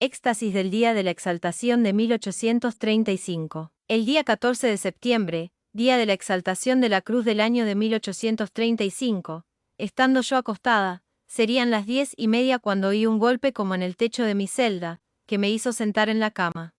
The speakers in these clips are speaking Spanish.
Éxtasis del día de la exaltación de 1835. El día 14 de septiembre, día de la exaltación de la cruz del año de 1835, estando yo acostada, serían las 10:30 cuando oí un golpe como en el techo de mi celda, que me hizo sentar en la cama.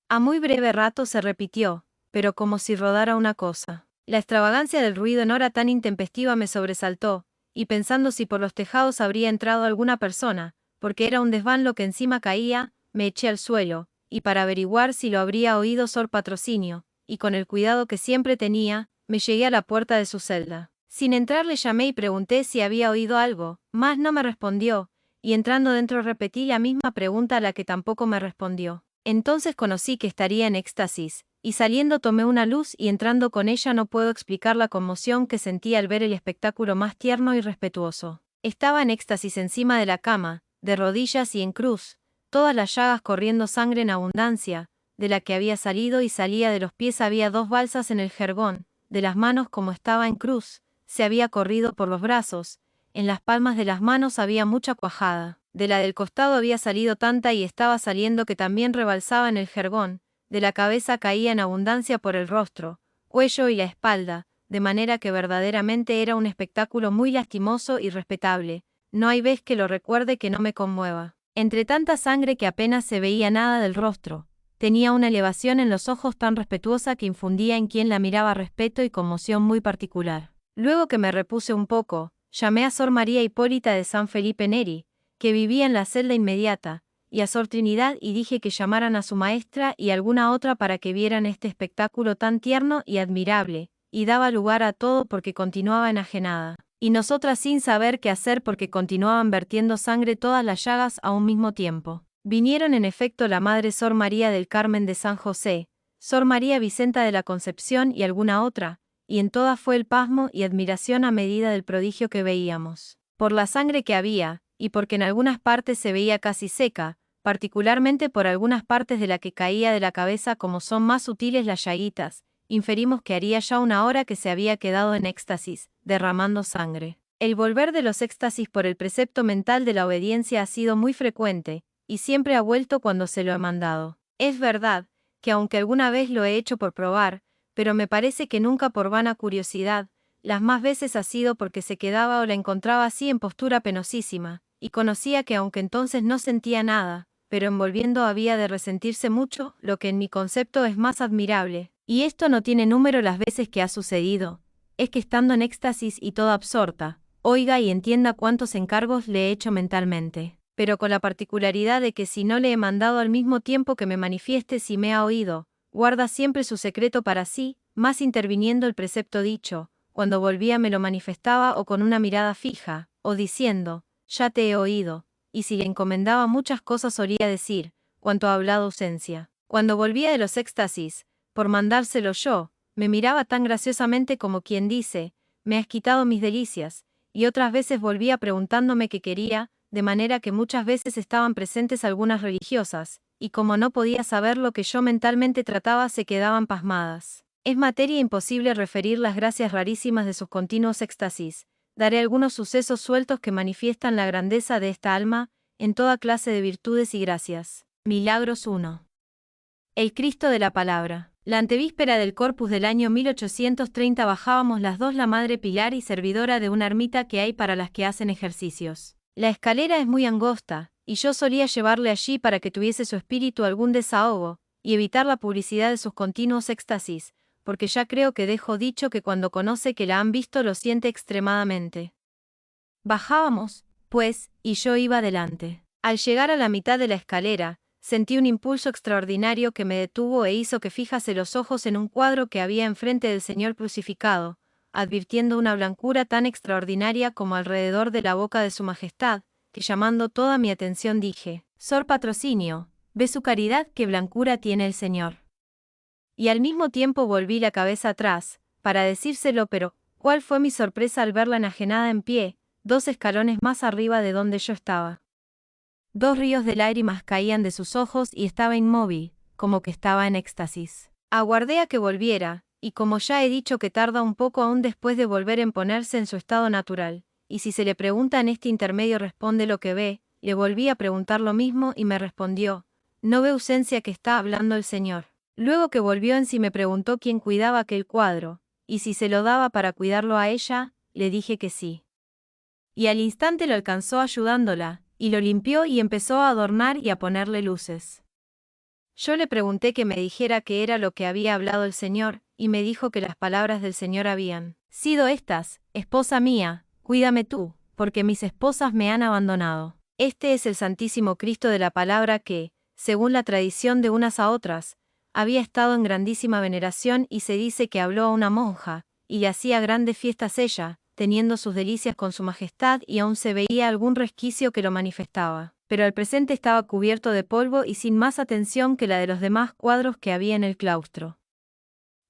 A muy breve rato se repitió, pero como si rodara una cosa. La extravagancia del ruido en hora tan intempestiva me sobresaltó, y pensando si por los tejados habría entrado alguna persona, porque era un desván lo que encima caía, me eché al suelo, y para averiguar si lo habría oído Sor Patrocinio, y con el cuidado que siempre tenía, me llegué a la puerta de su celda. Sin entrar le llamé y pregunté si había oído algo, mas no me respondió, y entrando dentro repetí la misma pregunta a la que tampoco me respondió. Entonces conocí que estaría en éxtasis, y saliendo tomé una luz y entrando con ella no puedo explicar la conmoción que sentí al ver el espectáculo más tierno y respetuoso. Estaba en éxtasis encima de la cama, de rodillas y en cruz, todas las llagas corriendo sangre en abundancia, de la que había salido y salía de los pies había 2 balsas en el jergón, de las manos como estaba en cruz, se había corrido por los brazos, en las palmas de las manos había mucha cuajada, de la del costado había salido tanta y estaba saliendo que también rebalsaba en el jergón, de la cabeza caía en abundancia por el rostro, cuello y la espalda, de manera que verdaderamente era un espectáculo muy lastimoso y respetable. No hay vez que lo recuerde que no me conmueva. Entre tanta sangre que apenas se veía nada del rostro, tenía una elevación en los ojos tan respetuosa que infundía en quien la miraba respeto y conmoción muy particular. Luego que me repuse un poco, llamé a Sor María Hipólita de San Felipe Neri, que vivía en la celda inmediata, y a Sor Trinidad y dije que llamaran a su maestra y alguna otra para que vieran este espectáculo tan tierno y admirable, y daba lugar a todo porque continuaba enajenada. Y nosotras sin saber qué hacer porque continuaban vertiendo sangre todas las llagas a un mismo tiempo. Vinieron en efecto la madre Sor María del Carmen de San José, Sor María Vicenta de la Concepción y alguna otra, y en todas fue el pasmo y admiración a medida del prodigio que veíamos. Por la sangre que había, y porque en algunas partes se veía casi seca, particularmente por algunas partes de la que caía de la cabeza como son más sutiles las llaguitas, inferimos que haría ya una hora que se había quedado en éxtasis, derramando sangre. El volver de los éxtasis por el precepto mental de la obediencia ha sido muy frecuente, y siempre ha vuelto cuando se lo he mandado. Es verdad, que aunque alguna vez lo he hecho por probar, pero me parece que nunca por vana curiosidad, las más veces ha sido porque se quedaba o la encontraba así en postura penosísima, y conocía que aunque entonces no sentía nada, pero en volviendo había de resentirse mucho, lo que en mi concepto es más admirable, y esto no tiene número las veces que ha sucedido, es que estando en éxtasis y toda absorta, oiga y entienda cuántos encargos le he hecho mentalmente, pero con la particularidad de que si no le he mandado al mismo tiempo que me manifieste si me ha oído, guarda siempre su secreto para sí, más interviniendo el precepto dicho, cuando volvía me lo manifestaba o con una mirada fija, o diciendo, ya te he oído, y si le encomendaba muchas cosas solía decir, cuanto ha hablado ausencia. Cuando volvía de los éxtasis, por mandárselo yo, me miraba tan graciosamente como quien dice, me has quitado mis delicias, y otras veces volvía preguntándome qué quería, de manera que muchas veces estaban presentes algunas religiosas, y como no podía saber lo que yo mentalmente trataba se quedaban pasmadas. Es materia imposible referir las gracias rarísimas de sus continuos éxtasis. Daré algunos sucesos sueltos que manifiestan la grandeza de esta alma, en toda clase de virtudes y gracias. Milagros 1. El Cristo de la Palabra. La antevíspera del Corpus del año 1830 bajábamos las dos la Madre Pilar y servidora de una ermita que hay para las que hacen ejercicios. La escalera es muy angosta, y yo solía llevarle allí para que tuviese su espíritu algún desahogo, y evitar la publicidad de sus continuos éxtasis, porque ya creo que dejo dicho que cuando conoce que la han visto lo siente extremadamente. Bajábamos, pues, y yo iba delante. Al llegar a la mitad de la escalera, sentí un impulso extraordinario que me detuvo e hizo que fijase los ojos en un cuadro que había enfrente del Señor crucificado, advirtiendo una blancura tan extraordinaria como alrededor de la boca de su majestad, que llamando toda mi atención dije, Sor Patrocinio, ve su caridad qué blancura tiene el Señor. Y al mismo tiempo volví la cabeza atrás, para decírselo, pero, ¿cuál fue mi sorpresa al verla enajenada en pie, 2 escalones más arriba de donde yo estaba? 2 ríos de lágrimas caían de sus ojos y estaba inmóvil, como que estaba en éxtasis. Aguardé a que volviera, y como ya he dicho que tarda un poco aún después de volver en ponerse en su estado natural, y si se le pregunta en este intermedio responde lo que ve, Le volví a preguntar lo mismo y me respondió: no ve ausencia que está hablando el Señor. Luego que volvió en sí me preguntó quién cuidaba aquel cuadro, y si se lo daba para cuidarlo a ella, le dije que sí. Y al instante lo alcanzó ayudándola, y lo limpió y empezó a adornar y a ponerle luces. Yo le pregunté que me dijera qué era lo que había hablado el Señor, y me dijo que las palabras del Señor habían sido estas: esposa mía, cuídame tú, porque mis esposas me han abandonado. Este es el Santísimo Cristo de la palabra que, según la tradición de unas a otras, había estado en grandísima veneración y se dice que habló a una monja, y le hacía grandes fiestas ella, teniendo sus delicias con su majestad y aún se veía algún resquicio que lo manifestaba, pero al presente estaba cubierto de polvo y sin más atención que la de los demás cuadros que había en el claustro.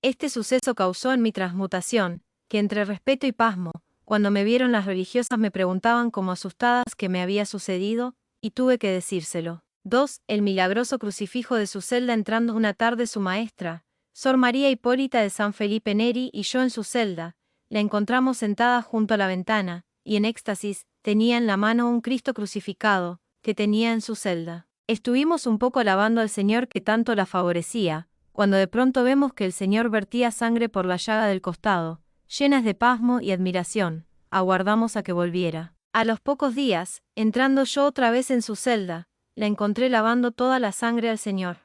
Este suceso causó en mi transmutación, que entre respeto y pasmo, cuando me vieron las religiosas me preguntaban como asustadas qué me había sucedido, y tuve que decírselo. 2. El milagroso crucifijo de su celda. Entrando una tarde su maestra, Sor María Hipólita de San Felipe Neri, y yo en su celda, la encontramos sentada junto a la ventana, y en éxtasis, tenía en la mano un Cristo crucificado, que tenía en su celda. Estuvimos un poco alabando al Señor que tanto la favorecía, cuando de pronto vemos que el Señor vertía sangre por la llaga del costado. Llenas de pasmo y admiración, aguardamos a que volviera. A los pocos días, entrando yo otra vez en su celda, la encontré lavando toda la sangre al Señor.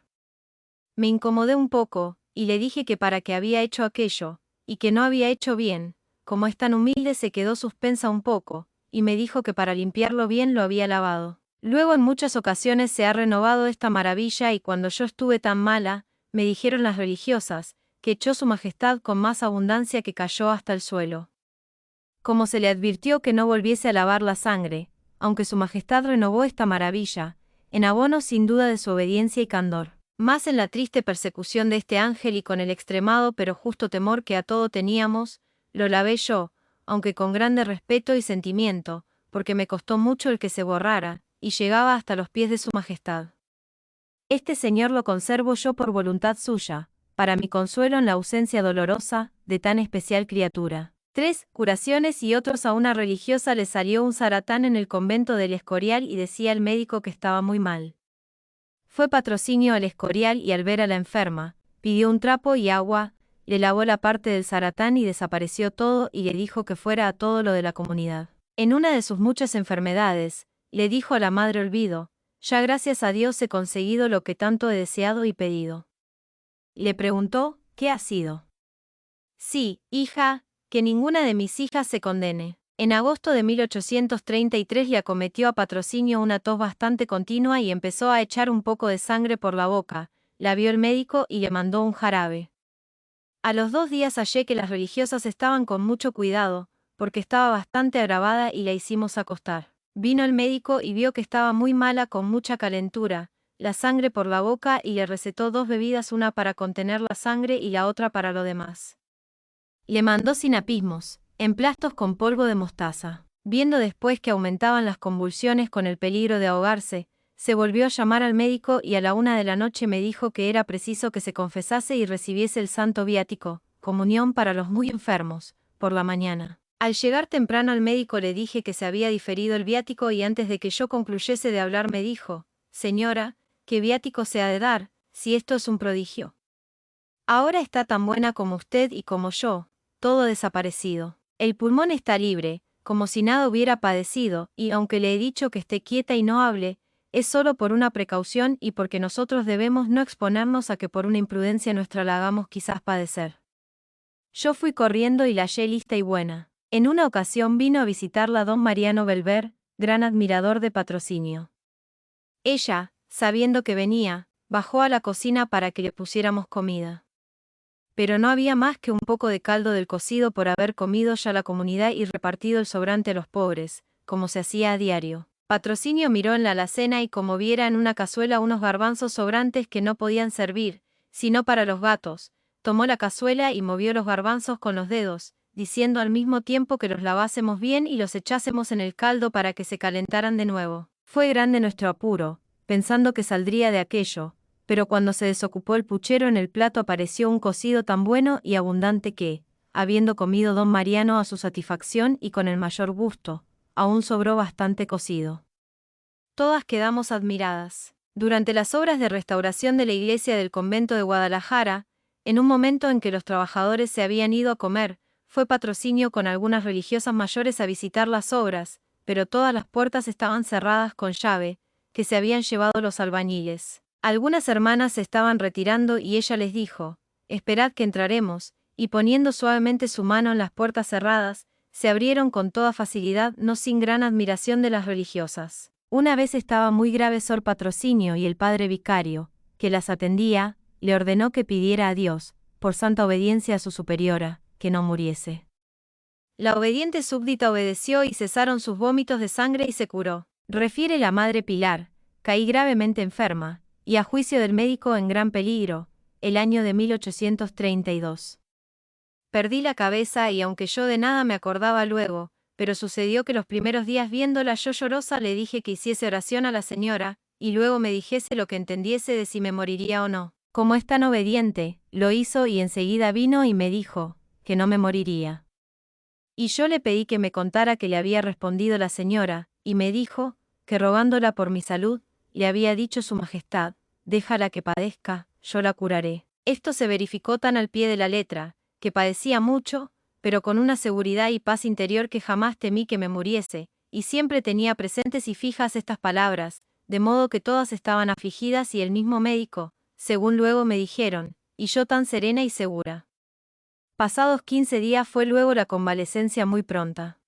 Me incomodé un poco, y le dije que para qué había hecho aquello, y que no había hecho bien. Como es tan humilde se quedó suspensa un poco, y me dijo que para limpiarlo bien lo había lavado. Luego en muchas ocasiones se ha renovado esta maravilla y cuando yo estuve tan mala, me dijeron las religiosas, que echó su majestad con más abundancia que cayó hasta el suelo. Como se le advirtió que no volviese a lavar la sangre, aunque su majestad renovó esta maravilla, en abono sin duda de su obediencia y candor. Más en la triste persecución de este ángel y con el extremado pero justo temor que a todo teníamos, lo lavé yo, aunque con grande respeto y sentimiento, porque me costó mucho el que se borrara, y llegaba hasta los pies de su majestad. Este Señor lo conservo yo por voluntad suya, para mi consuelo en la ausencia dolorosa de tan especial criatura. 3. Curaciones y otros. A una religiosa le salió un zaratán en el convento del Escorial y decía el médico que estaba muy mal. Fue Patrocinio al Escorial y al ver a la enferma, pidió un trapo y agua, le lavó la parte del zaratán y desapareció todo y le dijo que fuera a todo lo de la comunidad. En una de sus muchas enfermedades, le dijo a la Madre Olvido: ya gracias a Dios he conseguido lo que tanto he deseado y pedido. Le preguntó: ¿qué ha sido? Sí, hija, que ninguna de mis hijas se condene. En agosto de 1833 le acometió a Patrocinio una tos bastante continua y empezó a echar un poco de sangre por la boca. La vio el médico y le mandó un jarabe. A los 2 días hallé que las religiosas estaban con mucho cuidado, porque estaba bastante agravada y la hicimos acostar. Vino el médico y vio que estaba muy mala con mucha calentura, la sangre por la boca y le recetó 2 bebidas, una para contener la sangre y la otra para lo demás. Le mandó sinapismos, emplastos con polvo de mostaza. Viendo después que aumentaban las convulsiones con el peligro de ahogarse, se volvió a llamar al médico y a la 1 de la noche me dijo que era preciso que se confesase y recibiese el santo viático, comunión para los muy enfermos, por la mañana. Al llegar temprano al médico le dije que se había diferido el viático y antes de que yo concluyese de hablar me dijo: señora, ¿qué viático se ha de dar, si esto es un prodigio? Ahora está tan buena como usted y como yo, todo desaparecido. El pulmón está libre, como si nada hubiera padecido, y aunque le he dicho que esté quieta y no hable, es solo por una precaución y porque nosotros debemos no exponernos a que por una imprudencia nuestra la hagamos quizás padecer. Yo fui corriendo y la hallé lista y buena. En una ocasión vino a visitarla don Mariano Belver, gran admirador de Patrocinio. Ella, sabiendo que venía, bajó a la cocina para que le pusiéramos comida. Pero no había más que un poco de caldo del cocido por haber comido ya la comunidad y repartido el sobrante a los pobres, como se hacía a diario. Patrocinio miró en la alacena y como viera en una cazuela unos garbanzos sobrantes que no podían servir, sino para los gatos, tomó la cazuela y movió los garbanzos con los dedos, diciendo al mismo tiempo que los lavásemos bien y los echásemos en el caldo para que se calentaran de nuevo. Fue grande nuestro apuro, pensando que saldría de aquello, pero cuando se desocupó el puchero en el plato apareció un cocido tan bueno y abundante que, habiendo comido don Mariano a su satisfacción y con el mayor gusto, aún sobró bastante cocido. todas quedamos admiradas. Durante las obras de restauración de la iglesia del convento de Guadalajara, en un momento en que los trabajadores se habían ido a comer, fue Patrocinio con algunas religiosas mayores a visitar las obras, pero todas las puertas estaban cerradas con llave, que se habían llevado los albañiles. Algunas hermanas se estaban retirando y ella les dijo: «Esperad que entraremos», y poniendo suavemente su mano en las puertas cerradas, se abrieron con toda facilidad, no sin gran admiración de las religiosas. Una vez estaba muy grave Sor Patrocinio y el padre vicario, que las atendía, le ordenó que pidiera a Dios, por santa obediencia a su superiora, que no muriese. La obediente súbdita obedeció y cesaron sus vómitos de sangre y se curó. Refiere la madre Pilar: «Caí gravemente enferma, y a juicio del médico en gran peligro, el año de 1832. Perdí la cabeza y aunque yo de nada me acordaba luego, pero sucedió que los primeros días viéndola yo llorosa le dije que hiciese oración a la señora, y luego me dijese lo que entendiese de si me moriría o no. Como es tan obediente, lo hizo y enseguida vino y me dijo que no me moriría. Y yo le pedí que me contara que le había respondido la señora, y me dijo que rogándola por mi salud, le había dicho su majestad: déjala que padezca, yo la curaré. Esto se verificó tan al pie de la letra, que padecía mucho, pero con una seguridad y paz interior que jamás temí que me muriese, y siempre tenía presentes y fijas estas palabras, de modo que todas estaban afligidas y el mismo médico, según luego me dijeron, y yo tan serena y segura. Pasados 15 días fue luego la convalecencia muy pronta.